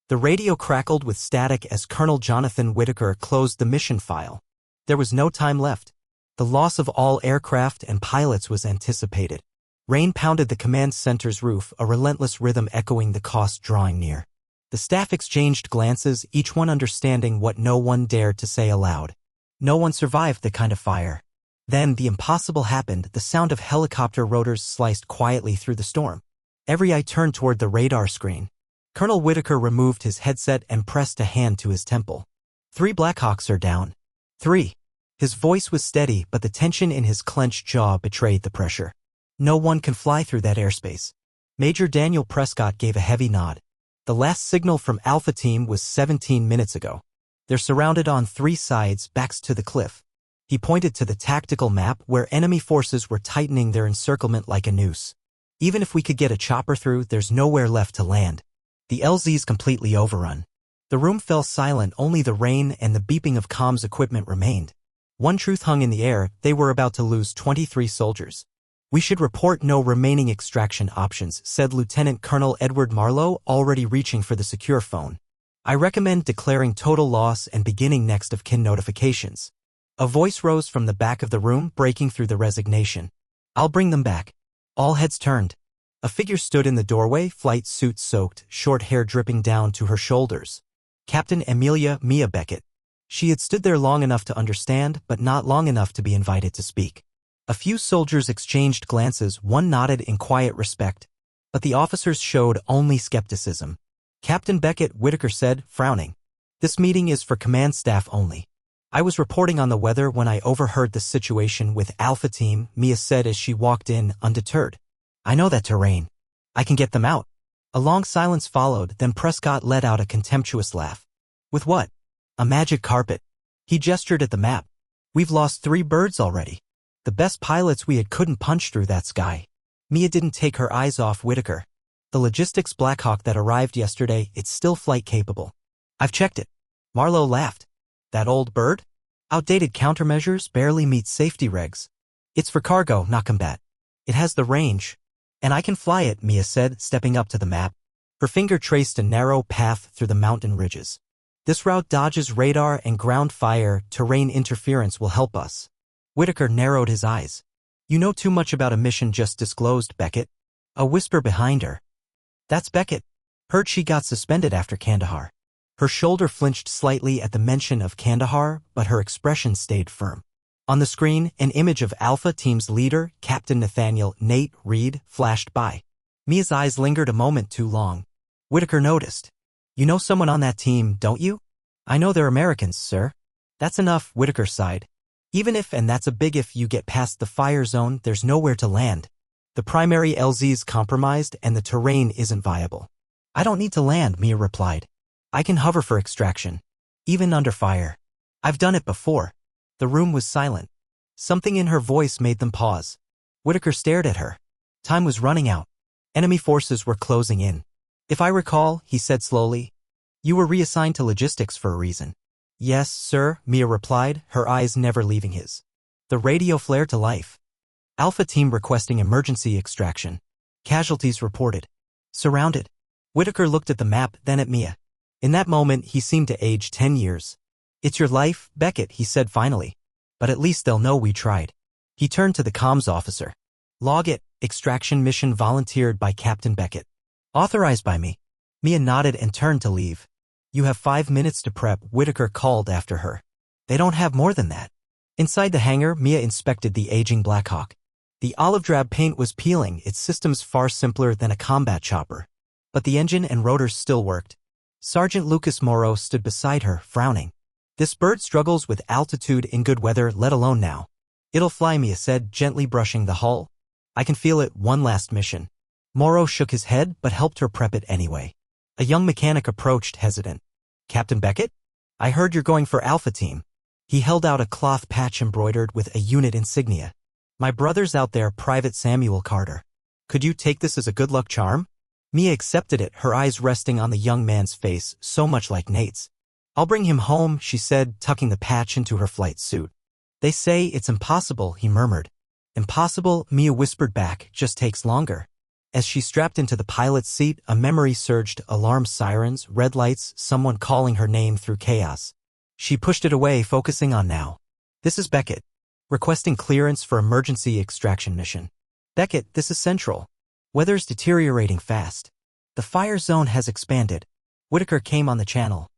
The radio crackled with static as Colonel Jonathan Whitaker closed the mission file. There was no time left. The loss of all aircraft and pilots was anticipated. Rain pounded the command center's roof, a relentless rhythm echoing the cost drawing near. The staff exchanged glances, each one understanding what no one dared to say aloud. No one survived the kind of fire. Then the impossible happened. The sound of helicopter rotors sliced quietly through the storm. Every eye turned toward the radar screen. Colonel Whitaker removed his headset and pressed a hand to his temple. 3 Blackhawks are down. 3. His voice was steady, but the tension in his clenched jaw betrayed the pressure. No one can fly through that airspace. Major Daniel Prescott gave a heavy nod. The last signal from Alpha Team was 17 minutes ago. They're surrounded on 3 sides, backs to the cliff. He pointed to the tactical map where enemy forces were tightening their encirclement like a noose. Even if we could get a chopper through, there's nowhere left to land. The LZ's completely overrun. The room fell silent, only the rain and the beeping of comms equipment remained. One truth hung in the air: they were about to lose 23 soldiers. We should report no remaining extraction options, said Lieutenant Colonel Edward Marlowe, already reaching for the secure phone. I recommend declaring total loss and beginning next of kin notifications. A voice rose from the back of the room, breaking through the resignation. I'll bring them back. All heads turned. A figure stood in the doorway, flight suit soaked, short hair dripping down to her shoulders. Captain Amelia Mia Beckett. She had stood there long enough to understand, but not long enough to be invited to speak. A few soldiers exchanged glances, one nodded in quiet respect. But the officers showed only skepticism. Captain Beckett, Whitaker said, frowning. This meeting is for command staff only. I was reporting on the weather when I overheard the situation with Alpha Team, Mia said as she walked in, undeterred. I know that terrain. I can get them out. A long silence followed, then Prescott let out a contemptuous laugh. With what? A magic carpet. He gestured at the map. We've lost 3 birds already. The best pilots we had couldn't punch through that sky. Mia didn't take her eyes off Whitaker. The logistics Blackhawk that arrived yesterday, it's still flight capable. I've checked it. Marlowe laughed. That old bird? Outdated countermeasures, barely meets safety regs. It's for cargo, not combat. It has the range. And I can fly it, Mia said, stepping up to the map. Her finger traced a narrow path through the mountain ridges. This route dodges radar and ground fire. Terrain interference will help us. Whitaker narrowed his eyes. You know too much about a mission just disclosed, Beckett. A whisper behind her. That's Beckett. Heard she got suspended after Kandahar. Her shoulder flinched slightly at the mention of Kandahar, but her expression stayed firm. On the screen, an image of Alpha Team's leader, Captain Nathaniel Nate Reed, flashed by. Mia's eyes lingered a moment too long. Whitaker noticed. You know someone on that team, don't you? I know they're Americans, sir. That's enough, Whitaker sighed. Even if, and that's a big if, you get past the fire zone, there's nowhere to land. The primary LZ's compromised and the terrain isn't viable. I don't need to land, Mia replied. I can hover for extraction. Even under fire. I've done it before. The room was silent. Something in her voice made them pause. Whitaker stared at her. Time was running out. Enemy forces were closing in. If I recall, he said slowly, you were reassigned to logistics for a reason. Yes, sir, Mia replied, her eyes never leaving his. The radio flared to life. Alpha Team requesting emergency extraction. Casualties reported. Surrounded. Whitaker looked at the map, then at Mia. In that moment, he seemed to age 10 years. It's your life, Beckett, he said finally. But at least they'll know we tried. He turned to the comms officer. Log it, extraction mission volunteered by Captain Beckett. Authorized by me. Mia nodded and turned to leave. You have 5 minutes to prep, Whitaker called after her. They don't have more than that. Inside the hangar, Mia inspected the aging Blackhawk. The olive-drab paint was peeling, its systems far simpler than a combat chopper. But the engine and rotors still worked. Sergeant Lucas Morrow stood beside her, frowning. This bird struggles with altitude in good weather, let alone now. It'll fly, Mia said, gently brushing the hull. I can feel it, one last mission. Morrow shook his head, but helped her prep it anyway. A young mechanic approached, hesitant. Captain Beckett? I heard you're going for Alpha Team. He held out a cloth patch embroidered with a unit insignia. My brother's out there, Private Samuel Carter. Could you take this as a good luck charm? Mia accepted it, her eyes resting on the young man's face, so much like Nate's. I'll bring him home, she said, tucking the patch into her flight suit. They say it's impossible, he murmured. Impossible, Mia whispered back, just takes longer. As she strapped into the pilot's seat, a memory surged, alarm sirens, red lights, someone calling her name through chaos. She pushed it away, focusing on now. This is Beckett. Requesting clearance for emergency extraction mission. Beckett, this is Central. Weather's deteriorating fast. The fire zone has expanded. Whitaker came on the channel.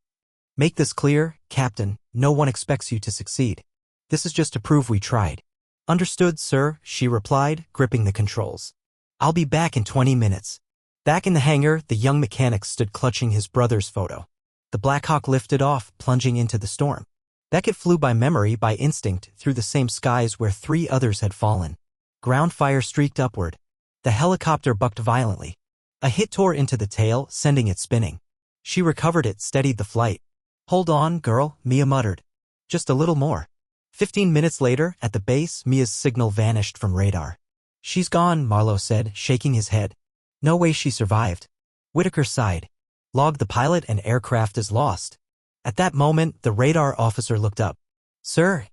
Make this clear, Captain, no one expects you to succeed. This is just to prove we tried. Understood, sir, she replied, gripping the controls. I'll be back in 20 minutes. Back in the hangar, the young mechanic stood clutching his brother's photo. The Blackhawk lifted off, plunging into the storm. Beckett flew by memory, by instinct, through the same skies where 3 others had fallen. Ground fire streaked upward. The helicopter bucked violently. A hit tore into the tail, sending it spinning. She recovered it, steadied the flight. Hold on, girl, Mia muttered. Just a little more. 15 minutes later, at the base, Mia's signal vanished from radar. She's gone, Marlowe said, shaking his head. No way she survived. Whitaker sighed. Log the pilot and aircraft is lost. At that moment, the radar officer looked up. Sir,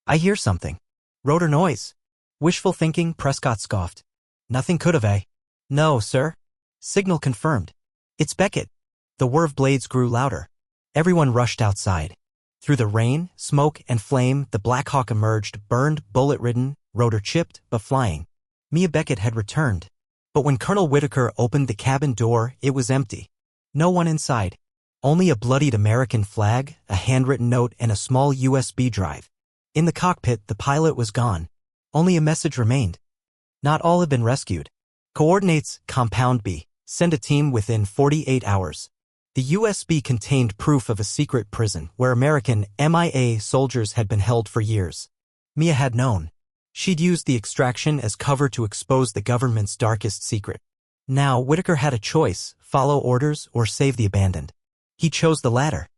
I hear something. Rotor noise. Wishful thinking, Prescott scoffed. Nothing could have, eh? No, sir. Signal confirmed. It's Beckett. The whir of blades grew louder. Everyone rushed outside. Through the rain, smoke, and flame, the Blackhawk emerged, burned, bullet-ridden, rotor chipped, but flying. Mia Beckett had returned. But when Colonel Whitaker opened the cabin door, it was empty. No one inside. Only a bloodied American flag, a handwritten note, and a small USB drive. In the cockpit, the pilot was gone. Only a message remained. Not all had been rescued. Coordinates, Compound B. Send a team within 48 hours. The USB contained proof of a secret prison where American MIA soldiers had been held for years. Mia had known. She'd used the extraction as cover to expose the government's darkest secret. Now, Whitaker had a choice, follow orders or save the abandoned. He chose the latter.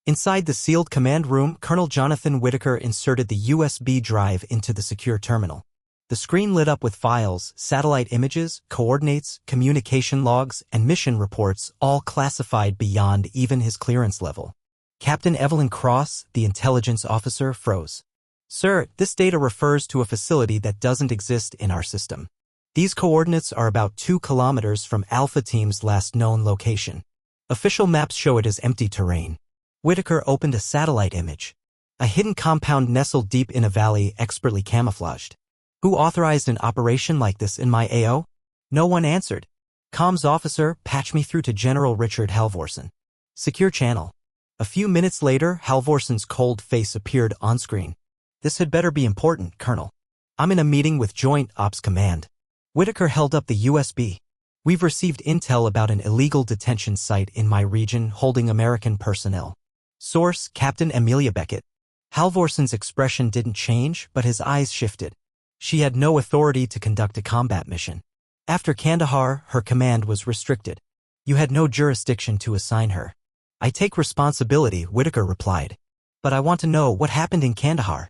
Inside the sealed command room, Colonel Jonathan Whitaker inserted the USB drive into the secure terminal. The screen lit up with files, satellite images, coordinates, communication logs, and mission reports, all classified beyond even his clearance level. Captain Evelyn Cross, the intelligence officer, froze. Sir, this data refers to a facility that doesn't exist in our system. These coordinates are about 2 kilometers from Alpha Team's last known location. Official maps show it as empty terrain. Whitaker opened a satellite image. A hidden compound nestled deep in a valley, expertly camouflaged. Who authorized an operation like this in my AO? No one answered. Comms officer, patch me through to General Richard Halvorsen. Secure channel. A few minutes later, Halvorsen's cold face appeared on screen. This had better be important, Colonel. I'm in a meeting with Joint Ops Command. Whitaker held up the USB. We've received intel about an illegal detention site in my region holding American personnel. Source, Captain Amelia Beckett. Halvorsen's expression didn't change, but his eyes shifted. She had no authority to conduct a combat mission. After Kandahar, her command was restricted. You had no jurisdiction to assign her. I take responsibility, Whitaker replied. But I want to know what happened in Kandahar.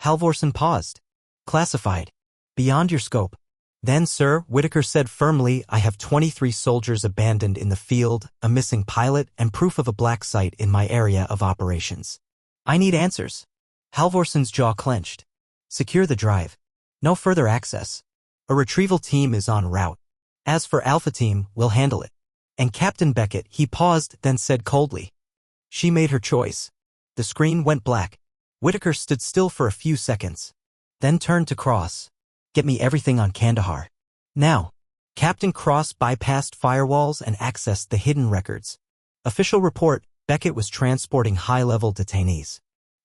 Halvorsen paused. Classified. Beyond your scope. Then, sir, Whitaker said firmly, I have 23 soldiers abandoned in the field, a missing pilot, and proof of a black site in my area of operations. I need answers. Halvorsen's jaw clenched. Secure the drive. No further access. A retrieval team is en route. As for Alpha Team, we'll handle it. And Captain Beckett, he paused, then said coldly. She made her choice. The screen went black. Whitaker stood still for a few seconds. Then turned to Cross. Get me everything on Kandahar. Now. Captain Cross bypassed firewalls and accessed the hidden records. Official report, Beckett was transporting high-level detainees.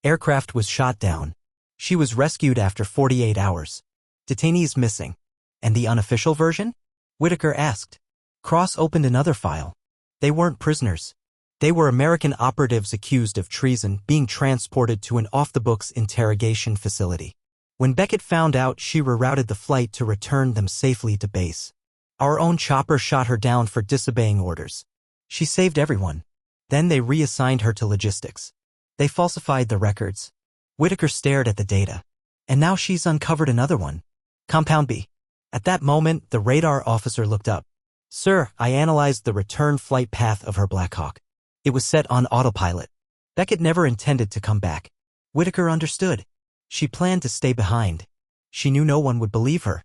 Aircraft was shot down. She was rescued after 48 hours. Detainees missing. And the unofficial version? Whitaker asked. Cross opened another file. They weren't prisoners. They were American operatives accused of treason being transported to an off-the-books interrogation facility. When Beckett found out, she rerouted the flight to return them safely to base. Our own chopper shot her down for disobeying orders. She saved everyone. Then they reassigned her to logistics. They falsified the records. Whitaker stared at the data. And now she's uncovered another one. Compound B. At that moment, the radar officer looked up. Sir, I analyzed the return flight path of her Blackhawk. It was set on autopilot. Beckett never intended to come back. Whitaker understood. She planned to stay behind. She knew no one would believe her.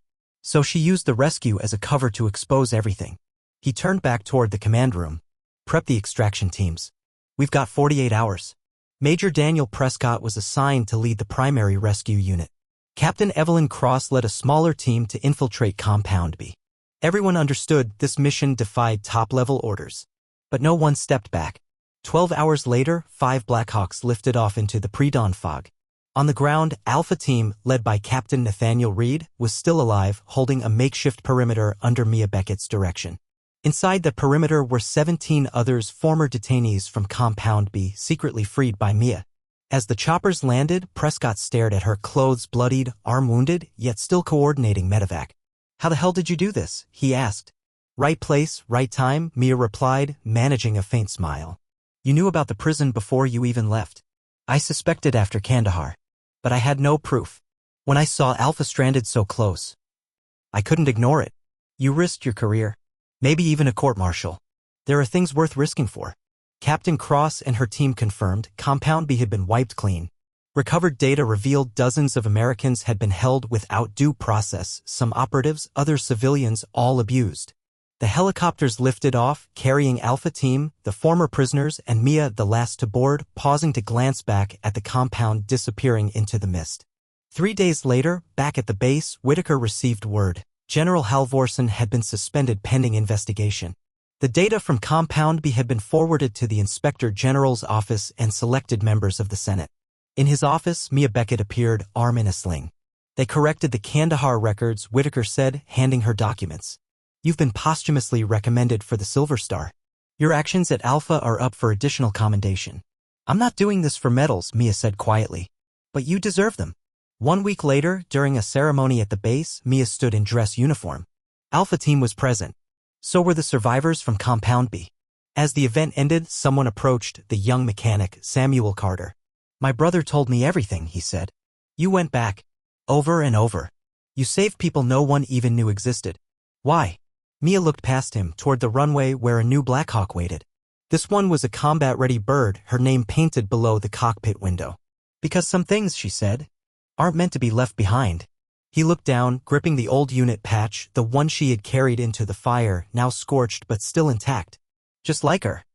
So she used the rescue as a cover to expose everything. He turned back toward the command room. Prep the extraction teams. We've got 48 hours. Major Daniel Prescott was assigned to lead the primary rescue unit. Captain Evelyn Cross led a smaller team to infiltrate Compound B. Everyone understood this mission defied top-level orders. But no one stepped back. 12 hours later, 5 Blackhawks lifted off into the pre-dawn fog. On the ground, Alpha Team, led by Captain Nathaniel Reed, was still alive, holding a makeshift perimeter under Mia Beckett's direction. Inside the perimeter were 17 others, former detainees from Compound B, secretly freed by Mia. As the choppers landed, Prescott stared at her, clothes bloodied, arm wounded, yet still coordinating medevac. "How the hell did you do this?" he asked. "Right place, right time," Mia replied, managing a faint smile. "You knew about the prison before you even left." "I suspected after Kandahar. But I had no proof. When I saw Alpha stranded so close, I couldn't ignore it. You risked your career. Maybe even a court-martial. There are things worth risking for." Captain Cross and her team confirmed Compound B had been wiped clean. Recovered data revealed dozens of Americans had been held without due process, some operatives, other civilians, all abused. The helicopters lifted off, carrying Alpha Team, the former prisoners, and Mia, the last to board, pausing to glance back at the compound disappearing into the mist. 3 days later, back at the base, Whitaker received word. General Halvorsen had been suspended pending investigation. The data from Compound B had been forwarded to the Inspector General's office and selected members of the Senate. In his office, Mia Beckett appeared, arm in a sling. "They corrected the Kandahar records," Whitaker said, handing her documents. "You've been posthumously recommended for the Silver Star. Your actions at Alpha are up for additional commendation." "I'm not doing this for medals," Mia said quietly. "But you deserve them." 1 week later, during a ceremony at the base, Mia stood in dress uniform. Alpha Team was present. So were the survivors from Compound B. As the event ended, someone approached, the young mechanic, Samuel Carter. "My brother told me everything," he said. "You went back. Over and over. You saved people no one even knew existed. Why?" Mia looked past him, toward the runway where a new Blackhawk waited. This one was a combat-ready bird, her name painted below the cockpit window. "Because some things," she said, "aren't meant to be left behind." He looked down, gripping the old unit patch, the one she had carried into the fire, now scorched but still intact. "Just like her."